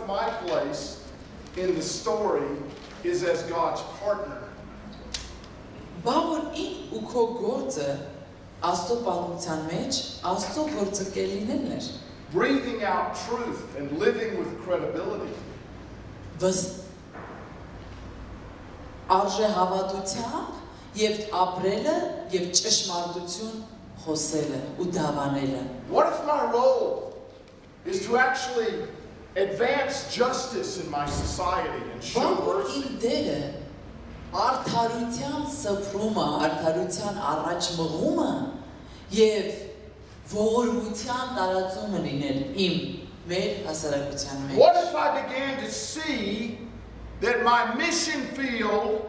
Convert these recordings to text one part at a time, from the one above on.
my place in the story is as God's partner. Բավոր ին ու քո գործը Աստծո պատմության մեջ Աստծո գործընկերներն էր։ Breathing out truth and living with credibility. Արժե հավատությամբ եւ ապրելը եւ ճշմարտություն խոսելը ու դավանելը։ What if my role is to actually advance justice in my society and show Բավոր mercy? ին դերը արդարության սփռումը, արդարության առաջ մղումը եւ ողորմության տարածումը լինել իմ մեր հասարակության մեջ։ What if I began to see that my mission field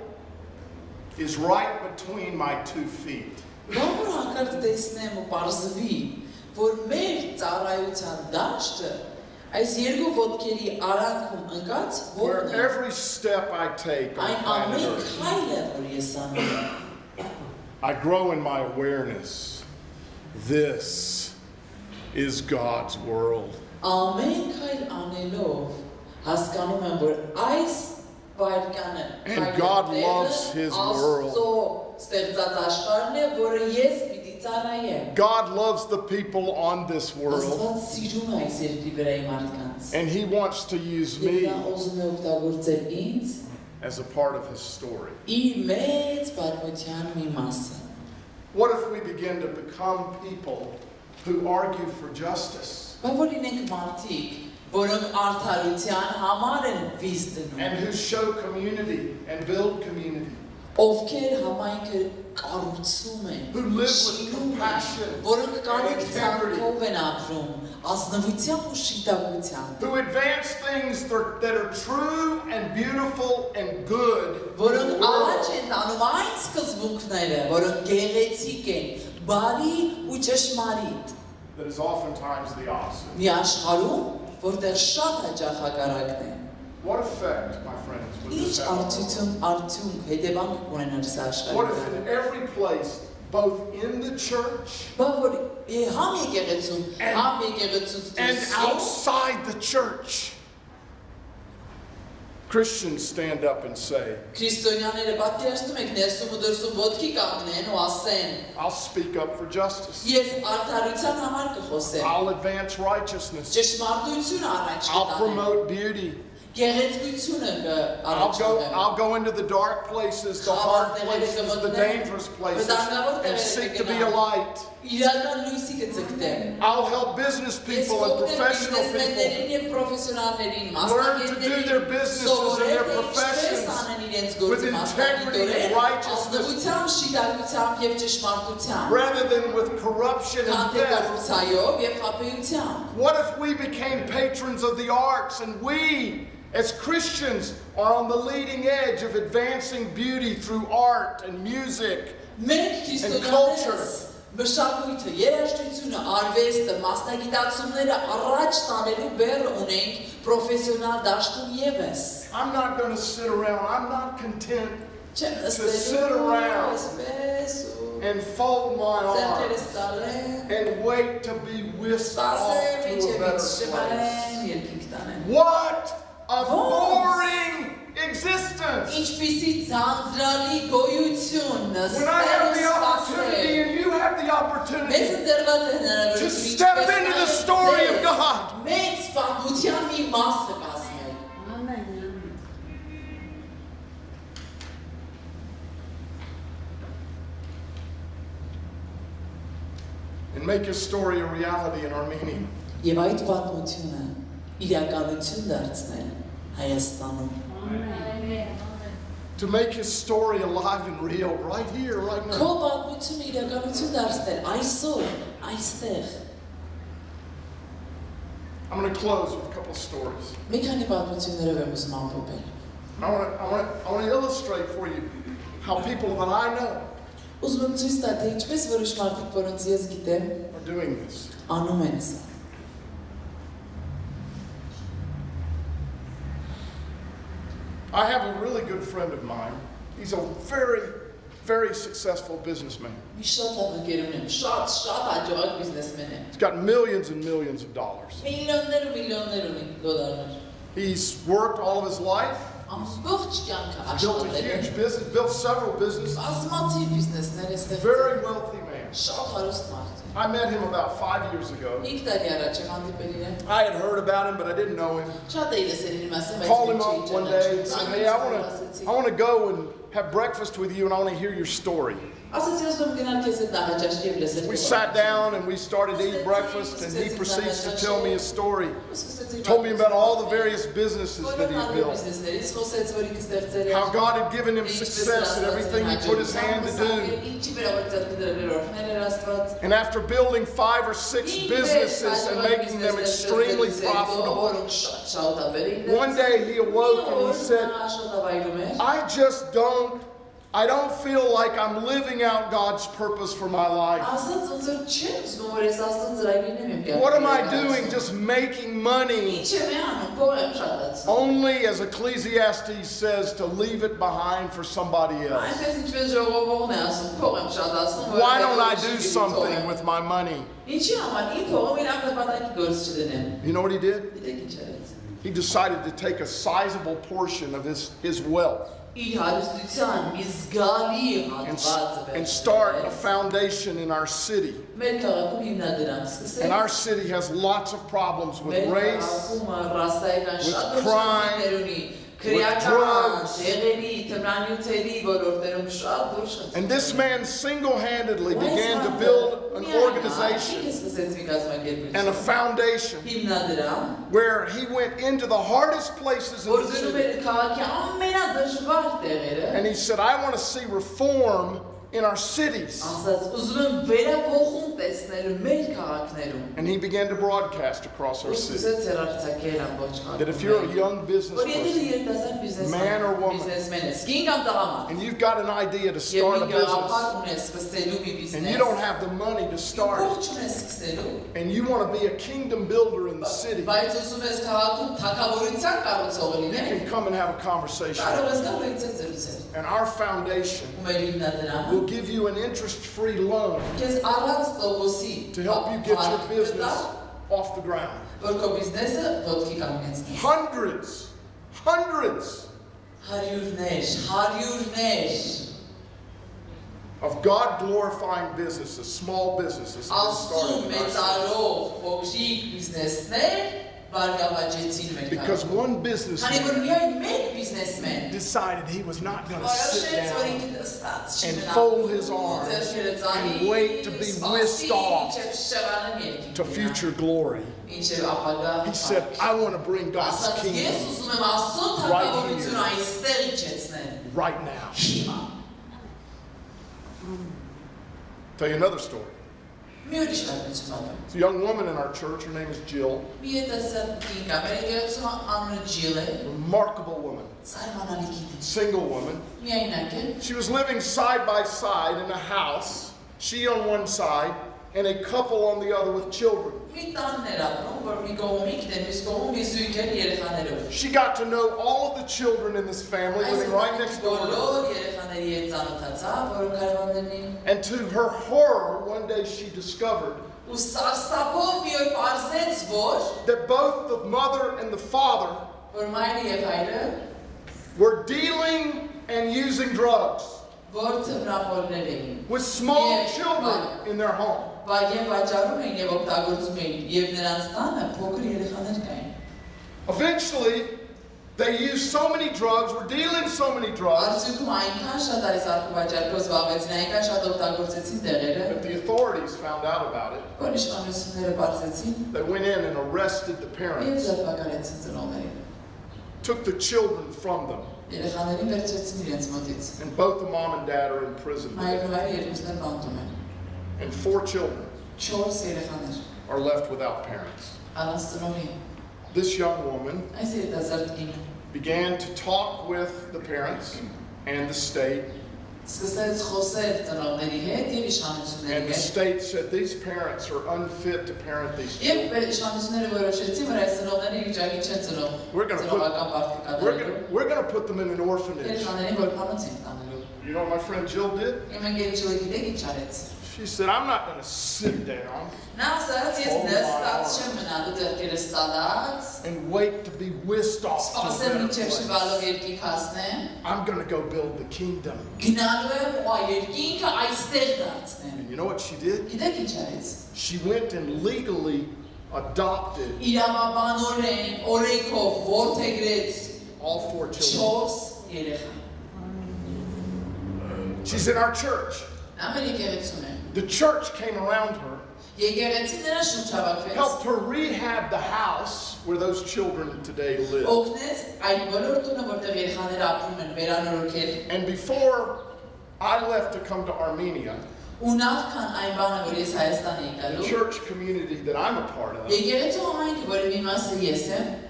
is right between my 2 feet? Բավոր հանկարծ տեսնեմ ու պարզվի, որ մեր ծառայության դաշտը այս երկու ոտքերի արանքում ընկած Where ողն է։ every step I take on Այն planet ամեն Earth, քայլը, որ ես անում եմ, I grow in my awareness. This is God's world. ամեն քայլ անելով հասկանում եմ, որ այս վարկանը And God loves His world. Աստծո ստեղծած աշխարհն է, որը ես պիտի ծառայեմ։ God loves the people on this world, Աստված սիրում է այս երկրի վրայի մարդկանց։ and He wants to use Եվ me նա ուզում է օգտագործել ինձ as a part of His story. իր մեծ պատմության մի մասը։ What if we begin to become people who argue for justice Բայց որ լինենք մարդիկ, որոնք արդարության համար են վիզ դնում, and who show community and build community, ովքեր համայնքը կառուցում են, who live with շինում են, compassion որոնք and կարիք integrity, ցանկով են ապրում, ազնվությամբ ու շիտակությամբ, who advance things that are true and beautiful and good in the որոնք առաջ world, են տանում այն սկզբունքները, որոնք գեղեցիկ են, բարի ու ճշմարիտ։ that is oftentimes the opposite. Մի աշխարհում, որտեղ շատ հաճախ հակառակն է։ What effect, my friends, would Ինչ this have? արդյունք, հետևանք կունենա այս What if աշխարհում։ in every place, both in the church Բա որ համ եկեղեցում, համ եկեղեցուց and դուրս outside the church, Christians stand up and say, քրիստոնյաները պատկերացնում եք ներսում ու դրսում ոտքի կանգնեն ու ասեն. I'll speak up for justice. Ես արդարության համար կխոսեմ։ I'll advance righteousness. Ճշմարտությունը առաջ I'll կտանեմ։ promote beauty. Գեղեցկությունը I'll կառաջանեմ։ go into the dark places, the hard places, the dangerous places, and seek to be a light. Իրական լույսի կցկտեմ։ I'll help business people and professional people learn to do their businesses and their professions with integrity and righteousness rather than with corruption and death. What if we became patrons of the arts and we, as Christians, are on the leading edge of advancing beauty through art and music and culture? Մշակույթը, երաժշտությունը, արվեստը, մասնագիտացումները առաջ տանելու բեռը ունենք պրոֆեսիոնալ դաշտում ևս։ I'm not going to sit around. I'm not content Չեմ to sit around and fold my arms and wait to be whisked off to a better place. What a boring existence! Ինչպիսի ցանցրալի գոյություն When I have the opportunity and you have the opportunity Մեզ դրված է հնարավորություն to step into the story of God. Մեծ պատմության մի մասը կազմել։ And make His story a reality in Armenia. Եվ այդ պատմությունը իրականություն դարձնել Հայաստանում։ To make His story alive and real right here, right Քո now. պատմությունը իրականություն դարձնել այսօր, այստեղ։ I'm going to close with a couple of stories. Մի քանի պատմություններով եմ ուզում ամփոփել։ I want to illustrate for you how people that I know Ուզում եմ ցույց տալ, թե ինչպես որոշ մարդիկ, որոնց ես գիտեմ, are doing this. անում են սա։ I have a really good friend of mine. He's a very, very successful businessman. Մի շատ լավ ընկեր ունեմ, շատ հաջողակ բիզնեսմեն է։ He's got millions and millions of dollars. Միլիոններ ու միլիոններ ունի դոլարներ։ He's worked all of his life, built a huge business, built several businesses. Very wealthy man. I met him about 5 years ago. I had heard about him, but I didn't know him. Called him up one day and said, hey, I want to go and have breakfast with you, and I want to hear your story. We sat down and we started to eat breakfast, and he proceeds to tell me his story. Told me about all the various businesses that he built. How God had given him success in everything he put his hand to do. And after building 5 or 6 businesses and making them extremely profitable, one day he awoke and he said, I don't feel like I'm living out God's purpose for my life. What am I doing just making money? Only, as Ecclesiastes says, to leave it behind for somebody else. Why don't I do something with my money? You know what he did? He decided to take a sizable portion of his wealth and start a foundation in our city. And our city has lots of problems with race, with crime, with drugs. And this man single-handedly began to build an organization and a foundation where he went into the hardest places in the city. And he said, I want to see reform in our cities. And he began to broadcast across our city that if you're a young business person, man or woman, and you've got an idea to start a business, and you don't have the money to start, and you want to be a kingdom builder in the city, you can come and have a conversation. And our foundation will give you an interest-free loan to help you get your business off the ground. Hundreds of God-glorifying businesses, small businesses, started in our city. Because one businessman decided he was not going to sit down and fold his arms and wait to be whisked off to future glory. He said, I want to bring God's kingdom right here, right now. Tell you another story. There's a young woman in our church, her name is Jill. Remarkable woman. Single woman. She was living side by side in a house, she on one side, and a couple on the other with children. She got to know all of the children in this family living right next door to her. And to her horror, one day she discovered that both the mother and the father were dealing and using drugs with small children in their home. Eventually, they used so many drugs, were dealing so many drugs, that the authorities found out about it. They went in and arrested the parents, took the children from them, and both the mom and dad are in prison today. And 4 children are left without parents. This young woman began to talk with the parents and the state. And the state said these parents are unfit to parent these children. We're going to put them in an orphanage. You know what my friend Jill did? She said, I'm not going to sit down and wait to be whisked off to a better place. I'm going to go build the kingdom. And you know what she did? She went and legally adopted all 4 children. She's in our church. The church came around her, helped her rehab the house where those children today live. And before I left to come to Armenia, the church community that I'm a part of,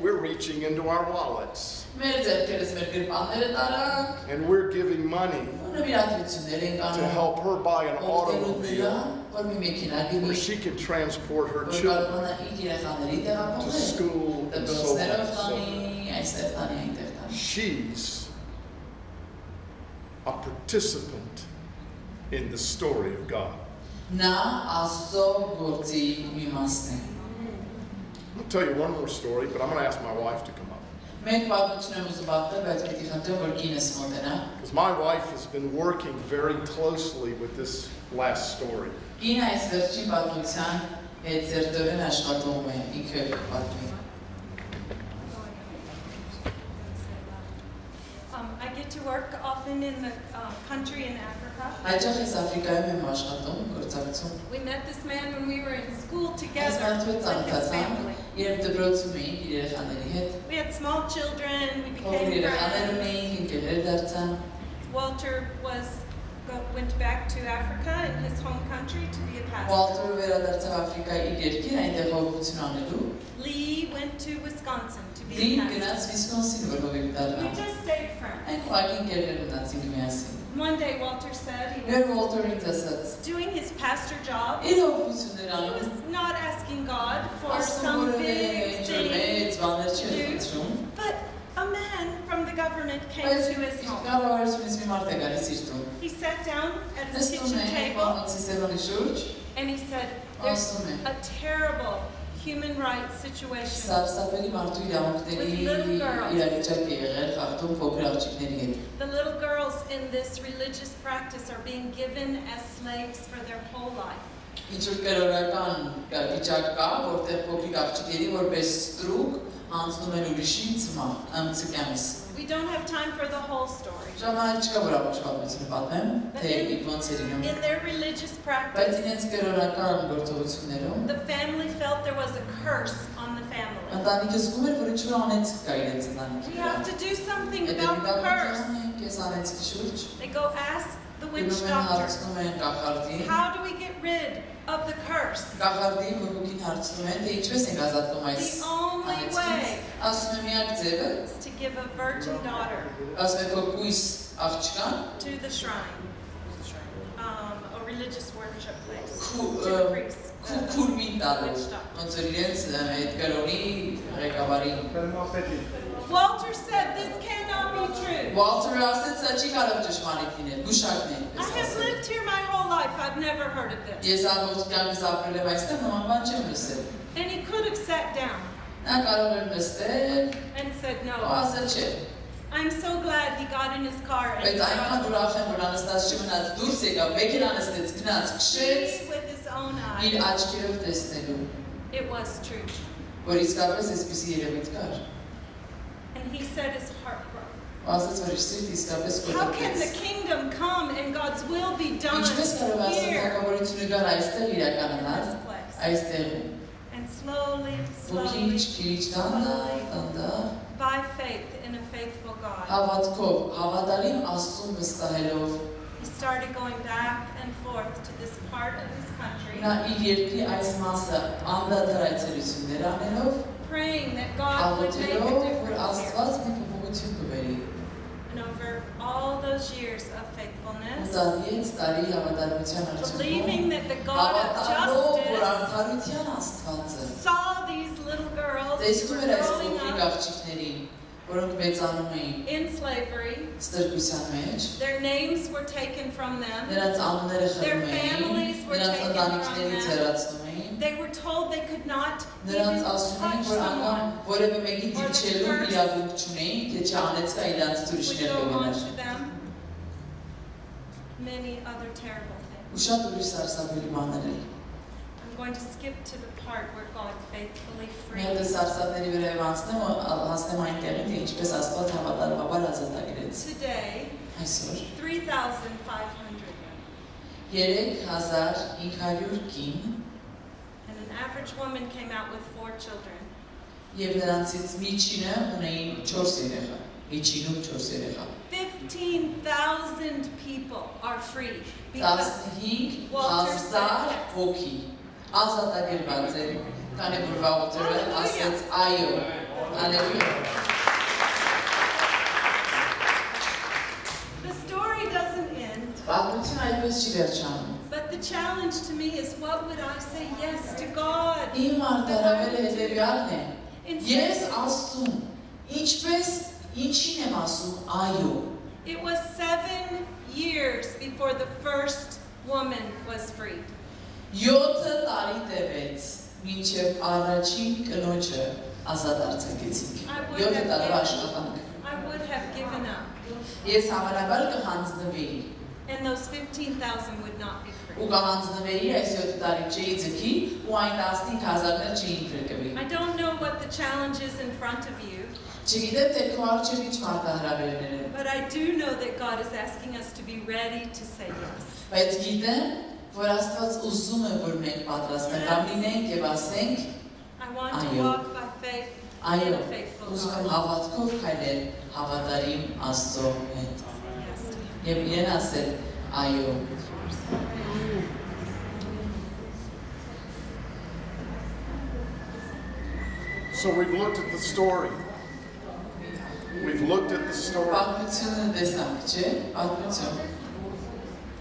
we're reaching into our wallets. And we're giving money to help her buy an automobile where she can transport her children to school and so on. She's a participant in the story of God. I'll tell you one more story, but I'm going to ask my wife to come up. Because my wife has been working very closely with this last story. I get to work often in the country in Africa. We met this man when we were in school together with his family. We had small children, we became friends. Walter went back to Africa in his home country to be a pastor. Lee went to Wisconsin to be a pastor. We just stayed friends. One day Walter said he was doing his pastor job. He was not asking God for some big thing to do, but a man from the government came to his home. He sat down at his kitchen table and he said, there's a terrible human rights situation with little girls. The little girls in this religious practice are being given as slaves for their whole life. We don't have time for the whole story. In their religious practice, the family felt there was a curse on the family. We have to do something about the curse. They go ask the witch doctor, how do we get rid of the curse? The only way is to give a virgin daughter to the shrine, a religious worship place, to the priest. Walter said this cannot be true. I have lived here my whole life. I've never heard of this. And he could have sat down and said no. I'm so glad he got in his car and see with his own eyes. It was true. And he said his heart broke. How can the kingdom come and God's will be done here in this place? And slowly, by faith in a faithful God, he started going back and forth to this part of his country, praying that God would make a difference here. And over all those years of faithfulness, believing that the God of justice saw these little girls who were growing up in slavery. Their names were taken from them. Their families were taken from them. They were told they could not even touch someone. Or the curse would go on to them. Many other terrible things. I'm going to skip to the part where God faithfully freed us. Today, 3,500. And an average woman came out with 4 children. 15,000 people are free because Walter said the story doesn't end. But the challenge to me is, what would I say yes to God? It was 7 years before the first woman was freed. I would have given up. And those 15,000 would not be free. I don't know what the challenge is in front of you. But I do know that God is asking us to be ready to say yes. I want to walk by faith in a faithful God. So we've looked at the story. We've looked at the story.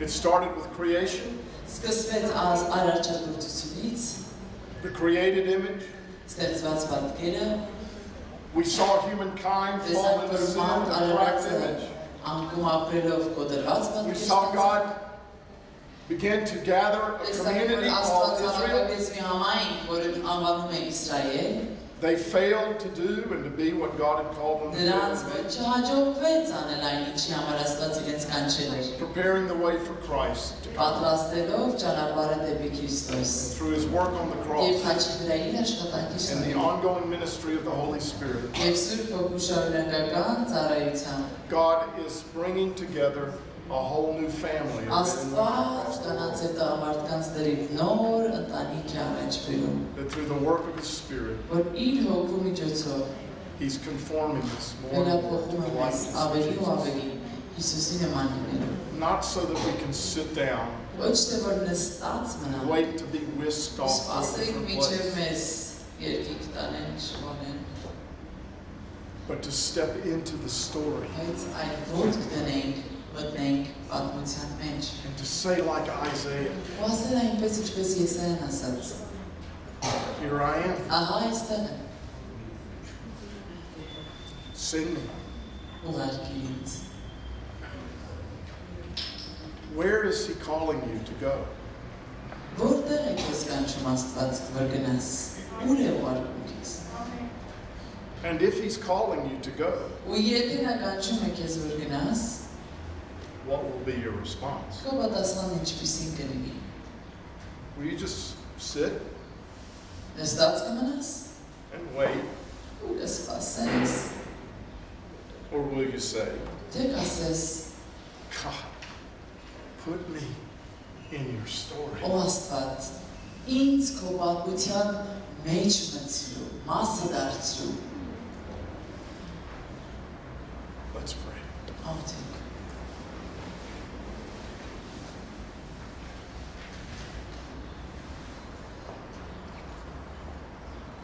It started with creation. The created image. We saw humankind fall into sin, the cracked image. We saw God begin to gather a community called Israel. They failed to do and to be what God had called them to do. Preparing the way for Christ. Through His work on the cross. And the ongoing ministry of the Holy Spirit. God is bringing together a whole new family. That through the work of His Spirit, He's conforming us more and more to the likeness of Jesus. Not so that we can sit down and wait to be whisked off to a different place, but to step into the story. And to say like Isaiah, here I am. Sing me. Where is He calling you to go? And if He's calling you to go, what will be your response? Will you just sit and wait? Or will you say, God, put me in your story. Let's pray.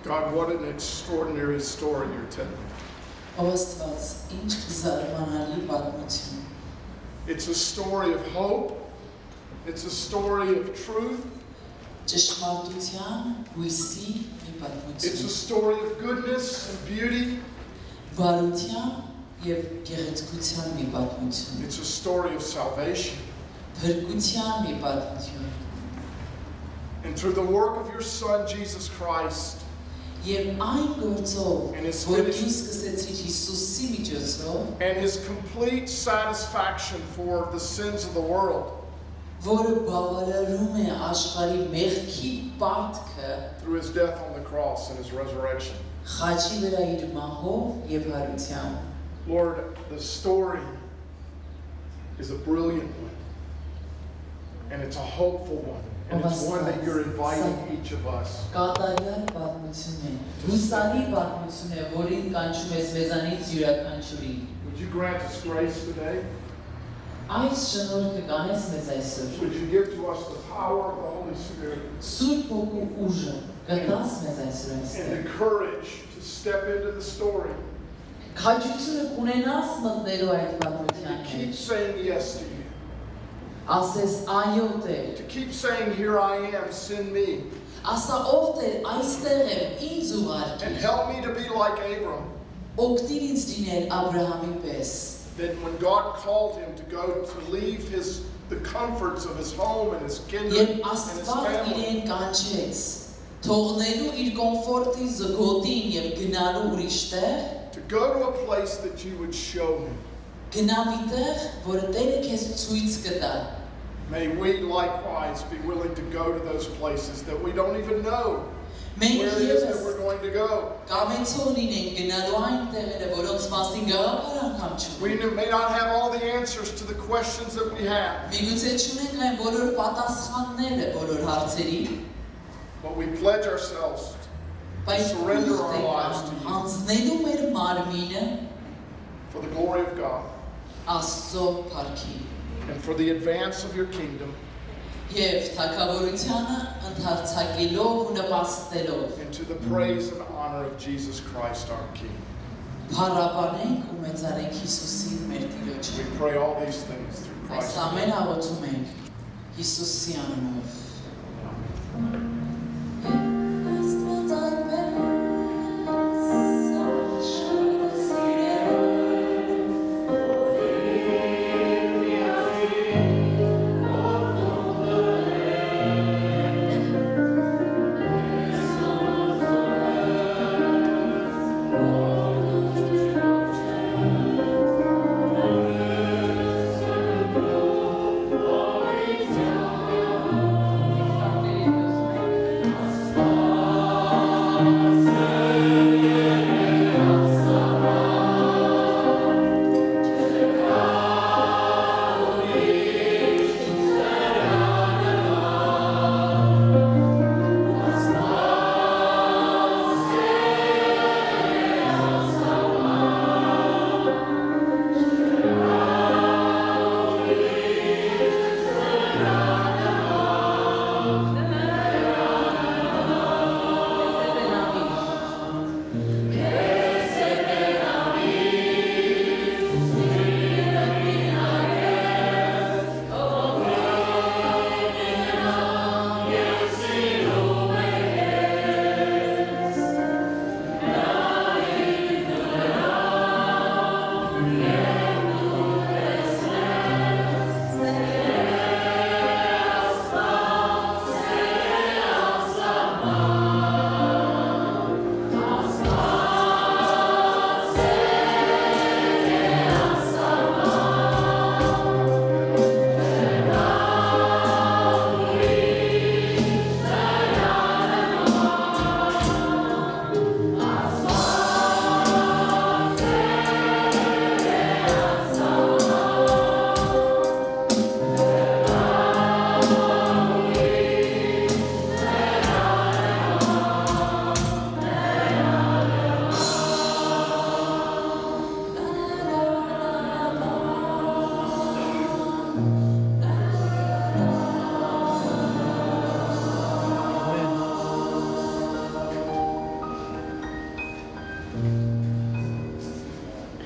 God, what an extraordinary story you're telling. It's a story of hope. It's a story of truth. It's a story of goodness and beauty. Բարության եւ գեղեցկության մի պատմություն։ It's a story of salvation. Փրկության մի պատմություն։ And through the work of your Son, Jesus Christ, Եվ այն գործով, And his որ finished- դու սկսեցիր Հիսուսի միջոցով, and his complete satisfaction for the sins of the world, որը բավարարում է աշխարհի մեղքի պարտքը, through his death on the cross and his resurrection. խաչի վրա իր մահով եւ հարությամբ։ Lord, the story is a brilliant one. And it's a hopeful one. And it's one that you're inviting each of us. Կատարյալ պատմություն է, հուսալի պատմություն է, որին կանչում ես մեզանից յուրաքանչյուրին։ Would you grant us grace today? Այս շնորհքը կանես մեզ այսօր։ Would you give to us the power of the Holy Spirit Սուրբ Հոգու ուժը կտաս մեզ այսօր and այստեղ։ the courage to step into the story Քաջությունը կունենաս մտնելու այդ and պատմության to keep մեջ։ saying yes to you? Ասես այո Տեր, To keep saying, here I am, send me. ասա ով Տեր, այստեղ եմ, ինձ And ուղարկիր։ help me to be like Abram, Օգնիր ինձ լինել Աբրահամի պես։ that when God called him to go to leave the comforts of his home and his kingdom Երբ and his Աստված family, իրեն կանչեց, թողնելու իր կոմֆորտի զգոտին եւ գնալու ուրիշ տեղ, to go to a place that you would show him. գնա մի տեղ, որը Տերը քեզ ցույց կտա։ May we likewise be willing to go to those places that we don't even know Մենք where it is that եւս we're going to go. կամեցող լինենք գնալու այն տեղերը, որոնց մասին գաղափար անգամ We չունենք։ may not have all the answers to the questions that we have, Միգուցե չունենք այն բոլոր պատասխանները բոլոր հարցերի, but we pledge ourselves բայց surrender our ուխտ ենք lives to you. հանձնելու մեր մարմինը for the glory of God Աստծո փառքի and for the advance of your kingdom եւ թագավորությանը ընդարձակելով ու նպաստելով and to the praise and honor of Jesus Christ our King. փառաբանենք ու մեծարենք Հիսուսին մեր Տիրոջը։ We pray all these things through Այս Christ. ամենը աղոթում ենք Հիսուսի անունով։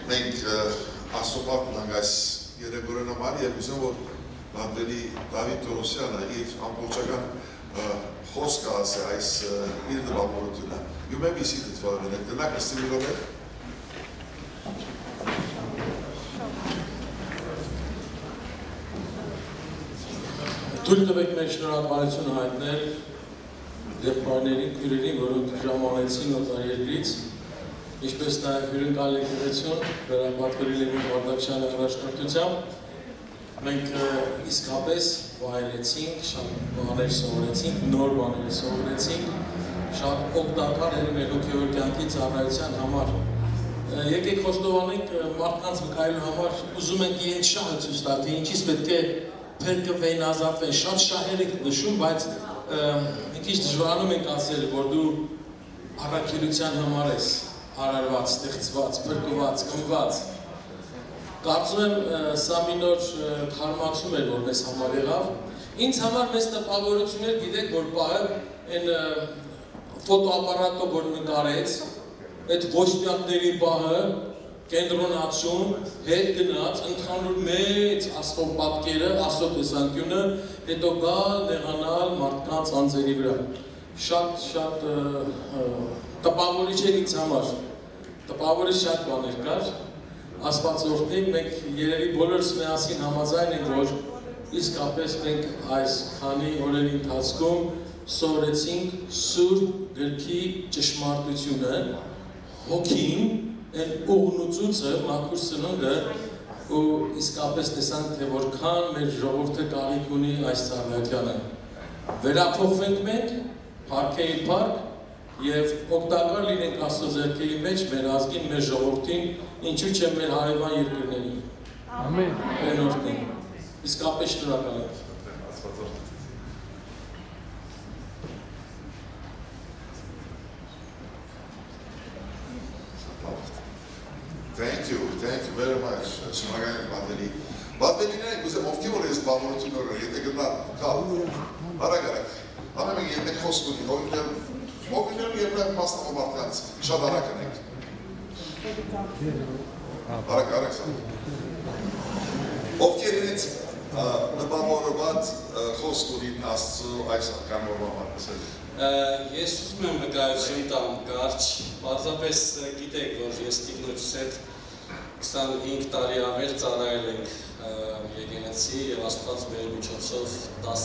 Մենք Աստծոպարն ենք այս երեկոյն համար եւ ուզում որ Բանդելի Դավիթ Տորոսյանը իր ամբողջական խոսքը ասի այս իր նվագորությունը։ You may be seated for a minute. The next thing we'll Թույլ տվեք մեր շնորհակալությունը հայտնել եղբայրներին, քույրերին, որոնք ժամանեցին օտարերկրից, ինչպես նաև հյուրընկալ եկեղեցուն, վերապատվելի Լևոն Վարդակյանի առաջնորդությամբ, մենք իսկապես վայելեցինք, շատ բաներ սովորեցինք, նոր բաներ սովորեցինք, շատ օգտակար էր մեր հոգևոր կյանքի ծառայության համար։ Եկեք խոստովանենք մարդկանց վկայելու համար, ուզում ենք իրենց շահը ցույց տալ, թե ինչից պետք է փրկվեն, ազատվեն, շատ շահեր ենք նշում, բայց մի քիչ դժվարանում ենք ասել, որ դու առաքելության համար ես արարված, ստեղծված, փրկված, կնված։ Կարծում եմ սա մի նոր թարմացում էր, որ մեզ համար եղավ։ Ինձ համար մեծ տպավորություն էր, գիտեք, որ պահը այն ֆոտոապարատով, որ նկարեց, այդ ոստյակների պահը, կենտրոնացում, հետ գնաց, ընդհանուր մեծ Աստծո պատկերը, Աստծո տեսանկյունը, հետո գալ, նեղանալ մարդկանց անձերի վրա։ Շատ տպավորիչ էր ինձ համար, տպավորիչ շատ բաներ կար, Աստվածորդին մենք երևի բոլորս միասին համաձայն ենք, որ իսկապես մենք այս քանի օրերի ընթացքում սովորեցինք Սուրբ Գրքի ճշմարտությունը, հոգին, այն ուղնուցուցը, մաքուր սնունդը, ու իսկապես տեսանք, թե որքան մեր ժողովուրդը կարիք ունի այս ծառայությանը։ Վերափոխվենք մենք, փառքեի փառք, եւ օգտակար լինենք Աստծո ձեռքերի մեջ մեր ազգին, մեր ժողովրդին, ինչու՞ չէ մեր հարևան երկրներին։ Ամեն։ Բնորդին։ Իսկապես շնորհակալ եմ։ Thank you very much. Շնորհակալ եմ Բադելի։ Բադելիները գուցե ովքեր որ ես բավարարությունները, եթե գնա կալ, արագ, ամեն մեկ խոսք ունի, Ովքեր և նաև մասնավոր մարդկանց շատ արագ ենք։ Արագ սա։ Ովքեր իրենց նպատակորված խոսք ունին Աստծո այս կանոնով համարել։ Ես ուզում եմ վկայություն տամ կարճ, պարզապես գիտեք, որ ես տիկնոջս հետ 25 տարի ավել ծառայել ենք եկեղեցի և Աստված մեր միջոցով 10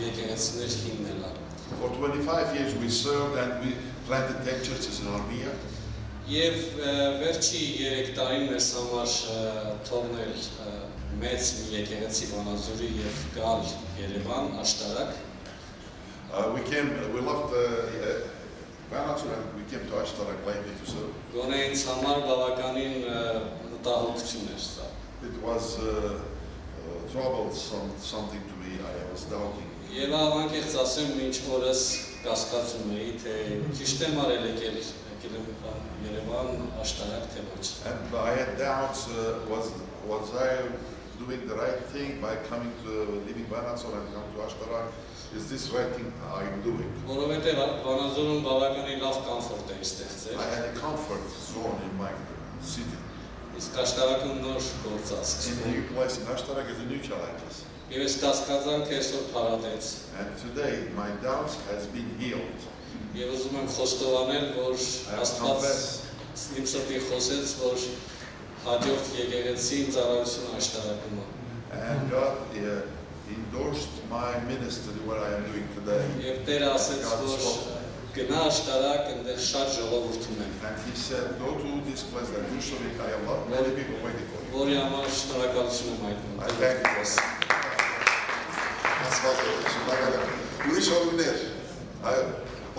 եկեղեցիներ հիմնել է։ For 25 years we served and we planted 10 churches in Armenia. Եվ վերջի 3 տարին մեզ համար թողնել մեծ մի եկեղեցի Վանաձորի և գալ Երևան, աշտարակ։ We left Վանաձոր and we came to Ashtarak lately to serve. Գոնե ինձ համար բավականին մտահոգություն էր սա։ It was something to me, I was doubting. Եվ անկեղծ ասեմ, մինչ օրս կասկածում էի, թե ճիշտ եմ արել եկել Երևան, աշտարակ, թե ոչ։ And I had doubts, was I doing the right thing by coming to leaving Vanatzor and come to Ashtarak? Is this right thing I'm doing? Որովհետև Վանաձորում բավականին լավ կոմֆորտ էի ստեղծել։ I had a comfort zone in my city. Իսկ աշտարակում նոր գործազգ։ In the new place in Ashtarak is a new challenges. Եվ ես կասկածանք այսօր փարատեց։ And today my doubts has been healed. Եվ ուզում եմ խոստովանել, որ Աստված իմ սրտին խոսեց, որ հաջորդ եկեղեցի ծառայությունը աշտարակում է։ And God endorsed my ministry what I am doing today. Եվ Տերը ասեց, որ գնա աշտարակ, այնտեղ շատ ժողովուրդ ունեն։ And he said, go to this place that you shall be, I have many people waiting for you. Որի համար շնորհակալություն եմ հայտնում։ I thank you. Ուրիշ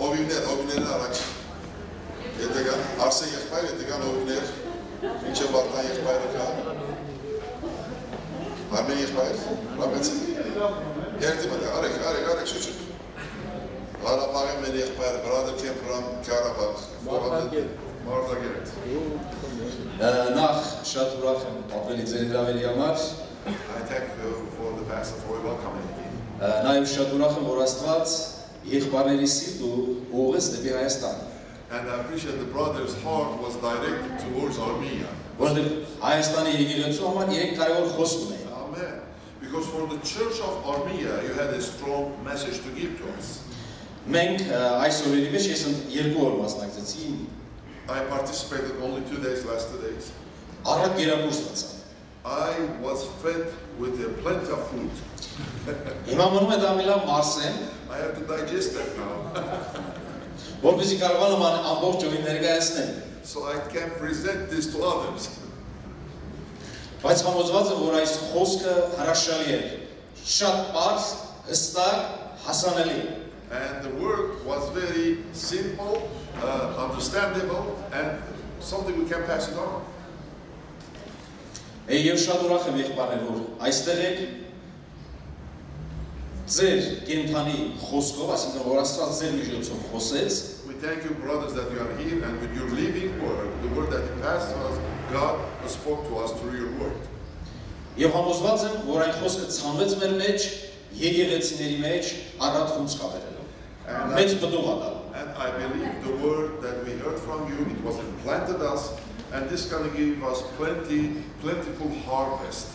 ովիվներ առաջ, եթե կան Արսեն եղբայր, եթե կան ովիվներ, մինչև Վարդան եղբայրը կա, Արմեն եղբայր, ռամեցը, երդի մտը, արեք շուչուկ, Հարապաղեն մեր եղբայրը, Brother Camp from Karabakh, Մարդագերտ։ Նախ շատ ուրախ եմ ապրելի ձեր հրավերի համար։ I thank you for the pastor for welcoming me. Նաև շատ ուրախ եմ, որ Աստված եղբայրների սիրտ ու ուղղեց դեպի Հայաստան։ And I appreciate the brother's heart was directed towards Armenia. Որտեղ Հայաստանի եկեղեցու համար երեք կարևոր խոսք ունեին։ Amen. Because for the church of Armenia you had a strong message to give to us. Մենք այս օրերի մեջ ես 2 օր մասնակցեցի։ I participated only 2 days, last 2 days. Առատ գերակուրս ստացա։ I was fed with a plenty of food. Հիմա մնում է դա մի լավ մարսեմ, I have to digest that now. որպեսզի կարողանամ ամբողջ օրին ներկայացնել։ So I can present this to others. Բայց համոզված եմ, որ այս խոսքը հրաշալի է, շատ պարզ, հստակ, հասանելի։ And the word was very simple, understandable, and something we can pass it on. Եվ շատ ուրախ եմ եղբայրներ, որ այստեղ եք ձեր կենթանի խոսքով, այսինքն որ Աստված ձեր միջոցով խոսեց։ We thank you, brothers, that you are here, and with your living word, the word that you passed to us, God spoke to us through your word. Եվ համոզված եմ, որ այն խոսքը ցանվեց մեր մեջ, եկեղեցիների մեջ, առատ հունց կավերելու։ Մեծ բդուղ ատալ։ And I believe the word that we heard from you, it was implanted us, and this is going to give us plentiful harvest.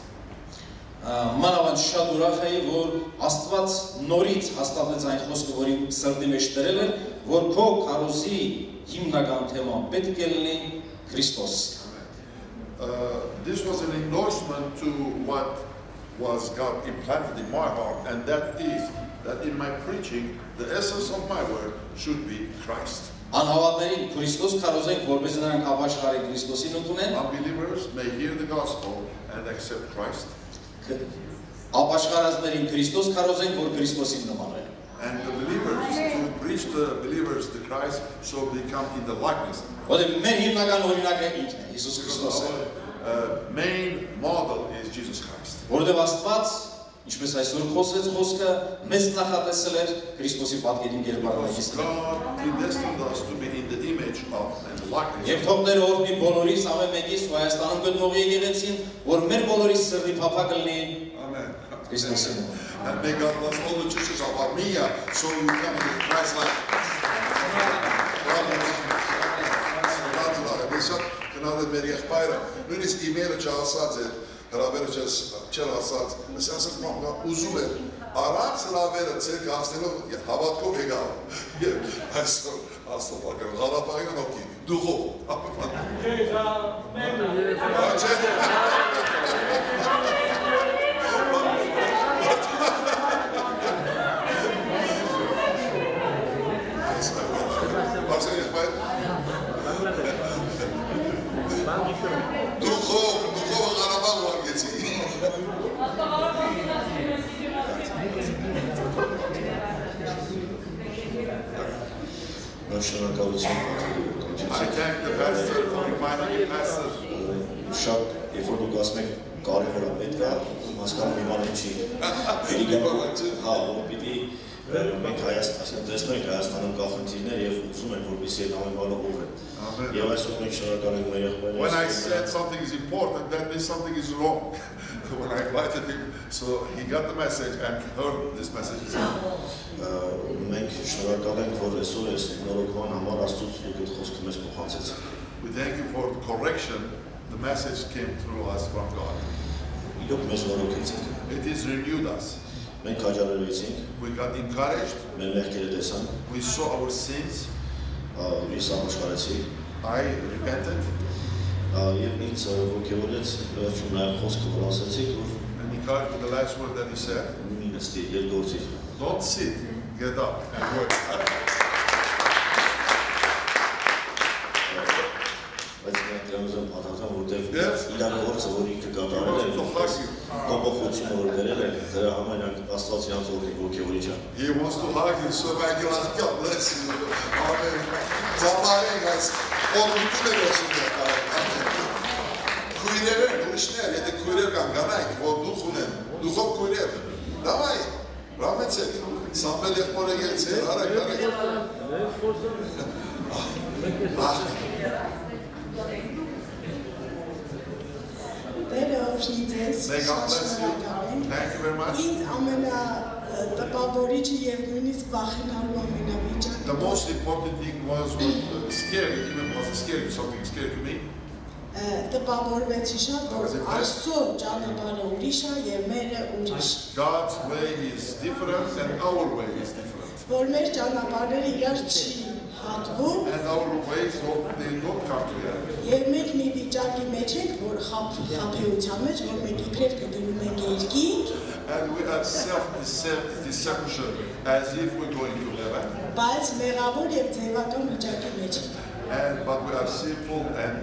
Մանավանդ շատ ուրախ էի, որ Աստված նորից հաստատեց այն խոսքը, որ իմ սրտի մեջ դրել էր, որ քո քարոզի հիմնական թեման պետք է լինի Քրիստոս։ This was an endorsement to what was God implanted in my heart, and that is that in my preaching, the essence of my word should be Christ. Անհավատներին Քրիստոս քարոզենք, որպեսզի նրանք ապաշխարեն Քրիստոսին ընդունեն։ Unbelievers may hear the gospel and accept Christ. Ապաշխարածներին Քրիստոս քարոզենք, որ Քրիստոսին նմանեն։ And the believers to preach the believers to Christ so become in the likeness. Որտեղ մեր հիմնական օրինակը ինքն է, Հիսուս Քրիստոսը։ Our main model is Jesus Christ. Որտեղ Աստված, ինչպես այսօր խոսեց խոսքը, մեզ նախատեսել էր Քրիստոսի պատկերին կերպարվելիս։ God predestined us to be in the image of and the likeness. Եվ թողներ օրհնի բոլորիս ամեն մեկիս Հայաստանում գտնող եկեղեցին, որ մեր բոլորիս սրտի փափակը լինի Amen. Քրիստոսին։ And may God bless all the churches of Armenia so we come to Christ likeness. Կնավեր մեր եղբայրը, նույնիսկ իմերը չասած էր, հրավերը չեր ասած, ես ասած մամկա ուզում էր, առանց հրավերը ցերկ հասնելով հավատքով եկավ, և այսօր աստոպակրը, Ղարաբաղյան հոգի, դուղով, Բարսեն եղբայր, Դուխով Ղարաբաղ ուարգեցի։ I thank the pastor for reminding the pastor. Շատ երբ որ դուք ասում եք կարևոր է պետք է հասկանում իմանալ չի։ Հա, որ պիտի մենք Հայաստանում տեսնենք Հայաստանում կա խնդիրներ եւ ուզում ենք որպեսզի այդ ամեն բանը ուղղեն։ Եվ այսօր մենք շնորհակալ ենք մեր եղբայրին։ When I said something is important, that means something is wrong. When I invited him, so he got the message and heard this message. Մենք շնորհակալ ենք, որ այսօր այս նորոգման համար Աստծուց դուք այդ խոսքը մեզ փոխանցեցիք։ We thank you for the correction. The message came through us from God. Իրոք մեզ նորոգեցիք։ It is renewed us. Մենք հաջալերվեցինք։ We got encouraged. Մեր մեղքերը տեսանք։ We saw our sins. Ես ապաշխարեցի։ I repented. Եվ ինձ ոգևորեց վերջում նաև խոսքը, որ ասացիք, որ And encouraged with the last word that he said. մի նստի, երկրորդի։ Don't sit, get up and work. Բայց մենք դրանց պատասխան, որտեղ իրար գործը, որ ինքը կատարել է, կողոպոխությունը որ դերել է, դրա համար իրանք Աստված իրանց օրհնի ոգևորիչ է։ He wants to hug you so bad you like God bless you. Amen. Ծավալեն այս օրհնությունը վերցնում Քույրերը, ուրիշներ, եթե քույրեր կան գանայք, որ դուխ ունեն, դուխով քույրեր, դավայ, ռամեցեք, Սամվել եղբորը ելցեր, արեք, Տերը օրհնի ձեզ։ May God bless you. Thank you very much. Ինձ ամենատպավորիչը եւ նույնիսկ վախենալու ամենավիճակը։ The most important thing was scary, even wasn't scary, something scary to me. Տպավորվեցի շատ, որ Աստծո ճանապարհը ուրիշ է եւ մերը ուրիշ։ God's way is different and our way is different. Որ մեր ճանապարհները իրար չի հատվում։ And our ways they don't come together. Եվ մենք մի վիճակի մեջ ենք, որ խափ խաբեության մեջ, որ մենք իբրև թե գնում ենք երկինք, and we are self-deception as if we're going to heaven. բայց մեղավոր եւ ձևական վիճակի մեջ ենք։ But we are sinful and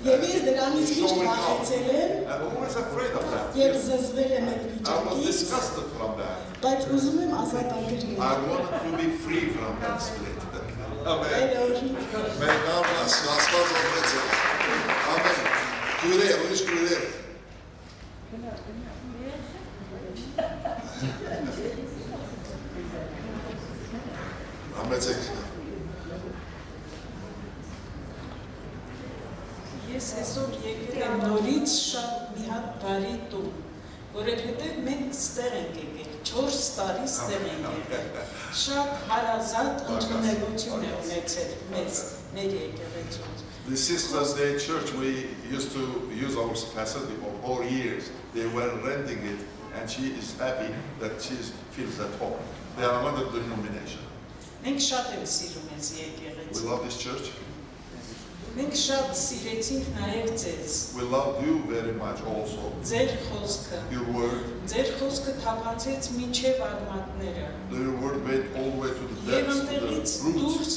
Եվ ես դրանից միշտ վախեցել եմ always afraid of that. եւ զզվել եմ այդ I was վիճակից, disgusted from that. բայց ուզում եմ ազատագրվել։ I wanted to be free from that spirit. Amen. Այո, May God bless you. Amen. Kuyruğu, ուրիշ kuyruğu. Ամեցեք։ Ես այսօր եկել եմ նորից շատ մի հատ բարի տուն, որովհետև մենք ստեղ ենք եկել, 4 տարի ստեղ ենք եկել, շատ հարազատ ընդունելություն է ունեցել մեր եկեղեցուց։ The Sisters Day Church, we used to use our facility for 4 years. They were renting it, and she is happy that she feels at home. They are another denomination. Մենք շատ ենք սիրում այս եկեղեցին։ We love this church. Մենք շատ սիրեցինք նաև ձեզ։ We love you very much also. Ձեր խոսքը։ Your word. Ձեր խոսքը թափանցեց մինչև արմատները։ Your word went all the way to the depths, to the roots.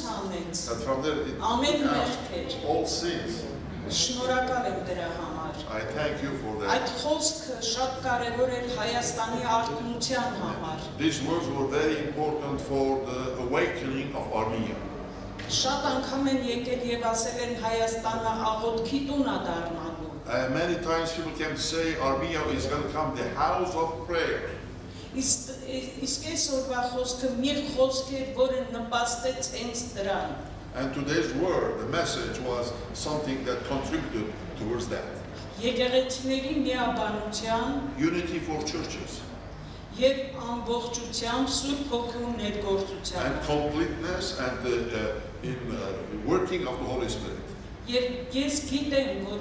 And from there it all sins. Շնորհակալ եմ դրա համար։ I thank you for that. Այդ խոսքը շատ կարևոր էր Հայաստանի արթունության համար։ These words were very important for the awakening of Armenia. Շատ անգամ են եկել եւ ասել են Հայաստանը աղոթքի տուն է դառնալու։ Many times people can say Armenia is going to become the house of prayer. Իսկ այսօրվա խոսքը մի խոսք էր, որը նպաստեց հենց դրան։ And today's word, the message was something that contributed towards that. Եկեղեցիների միաբանության Unity for churches. Եվ ամբողջությամբ Սուրբ Հոգու ներգործության։ And completeness and in working of the Holy Spirit. Եվ ես գիտեմ, որ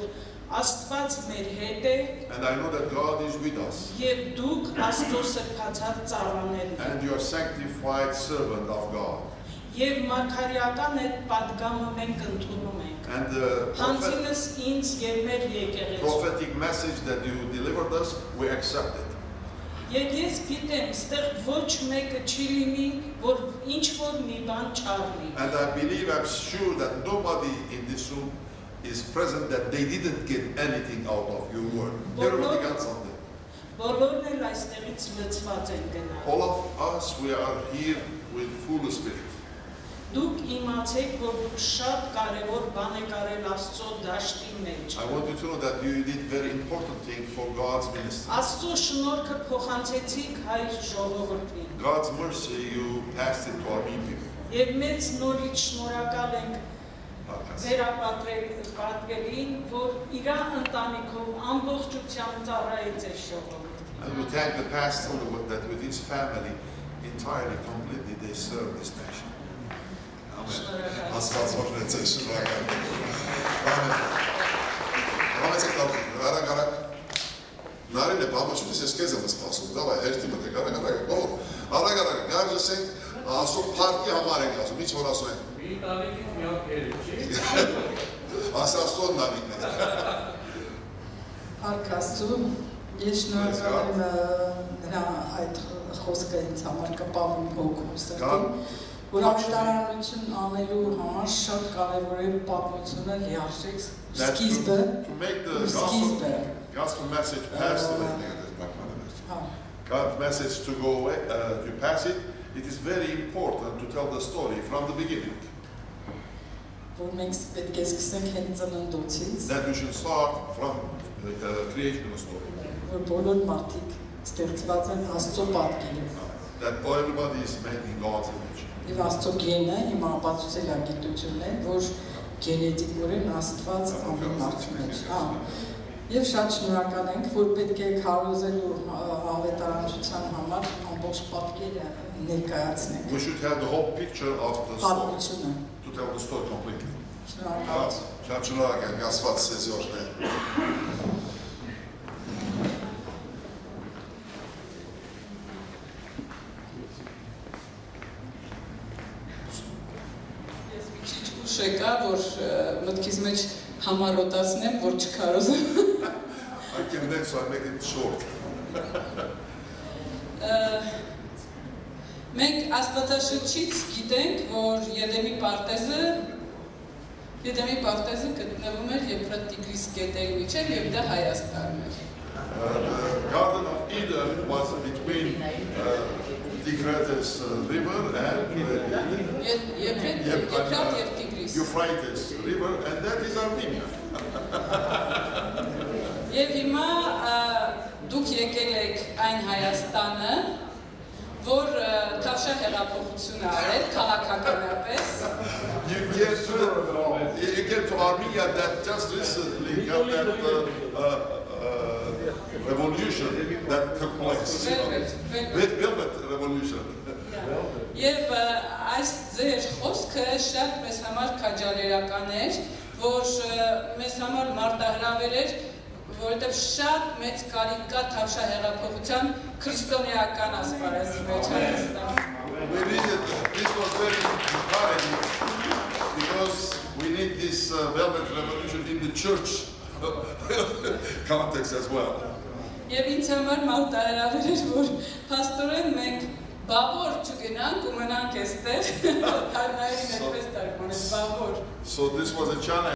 Աստված մեր հետ է։ And I know that God is with us. Եվ դուք Աստծո սրբացած ծառաներն եք։ And you are sanctified servant of God. Եվ մարգարեական այդ պատգամը մենք ընդունում ենք։ And the prophetic message that you delivered us, we accept it. Եվ ես գիտեմ, ստեղ ոչ մեկը չի լինի, որ ինչ որ մի բան չառնի։ And I believe, I'm sure that nobody in this room is present that they didn't get anything out of your word. Everybody got something. Բոլորն էլ այստեղից լցված են գնալ։ All of us, we are here with full spirit. Դուք իմացեք, որ շատ կարևոր բան եք արել Աստծո դաշտի մեջ։ I want you to know that you did very important thing for God's ministry. Աստծո շնորհքը փոխանցեցիք հայ ժողովրդին։ God's mercy, you passed it to our people. Եվ մեծ նորից շնորհակալ ենք վերապատվելին, որ իր ընտանիքով ամբողջությամբ ծառայեց այս ժողովուրդը։ And we thank the pastor that with his family entirely, completely, they serve this nation. Աստված օրհնեցեք, շնորհակալ եմ։ Ամեն։ Ամեցեք արագ նարինե բամաչուտես ես քեզ եմ սպասում։ Դավայ հերթի մտեք արագ գարժես ենք ասում փարքի համար ենք ասում, ինչ որ ասում են։ Մի տարիքից մի հատ երեք չի։ Ասաստոն նավիկն է։ Փարք Աստծո, ես շնորհակալ եմ նրա այդ խոսքը ինձ համար կպավում հոգու սրտին։ Որ ավետարանություն անելու համար շատ կարևոր է պատմությունը լիարժեք սկիզբը։ To make the gospel message pass God's message to go away, to pass it, it is very important to tell the story from the beginning. Որ մենք պետք է սկսենք հենց ծննդոցից։ That we should start from creation story. Որ բոլոր մարդիկ ստեղծված են Աստծո պատկերով։ That everybody is made in God's image. Եվ Աստծո գենը հիմա ապացուցել է գիտությունն է, որ գենետիկորեն Աստված ամեն մարդու մեջ։ Եվ շատ շնորհակալ ենք, որ պետք է քարոզելու ավետարանչության համար ամբողջ պատկերը ներկայացնենք։ We should have the whole picture of the story to tell the story completely. Շնորհակալ։ Շատ շնորհակալ եմ, Աստված ձեզ օրհնի։ Շեկա, որ մտքիս մեջ համարոտացնեմ, որ չքարոզեմ։ I can read, so I make it short. Մենք Աստվածաշրջից գիտենք, որ Եդեմի պարտեզը գտնվում էր Եփրատ Տիգրիս գետերի միջև եւ դա Հայաստանն էր։ The Garden of Eden was between Tigris River and Euphrates River, and that is Armenia. Եվ հիմա դուք եկել եք այն Հայաստանը, որ Թավշյա հեղափոխություն արել քաղաքականապես։ You get to Armenia that just recently got that revolution that took place. Velvet revolution. Եվ այս ձեր խոսքը շատ մեզ համար քաջալերական էր, որ մեզ համար մարտահրավեր էր, որովհետև շատ մեծ կարիք կա Թավշյա հեղափոխության քրիստոնեական ասպարեզի մեջ Հայաստանում։ We needed, this was very encouraging because we need this velvet revolution in the church context as well. Եվ ինձ համար մարտահրավեր էր, որ փաստորեն մենք բավոր չգնանք ու մնանք էստեղ, հայրենային այդպես տարգմանել, բավոր։ So this was a challenge.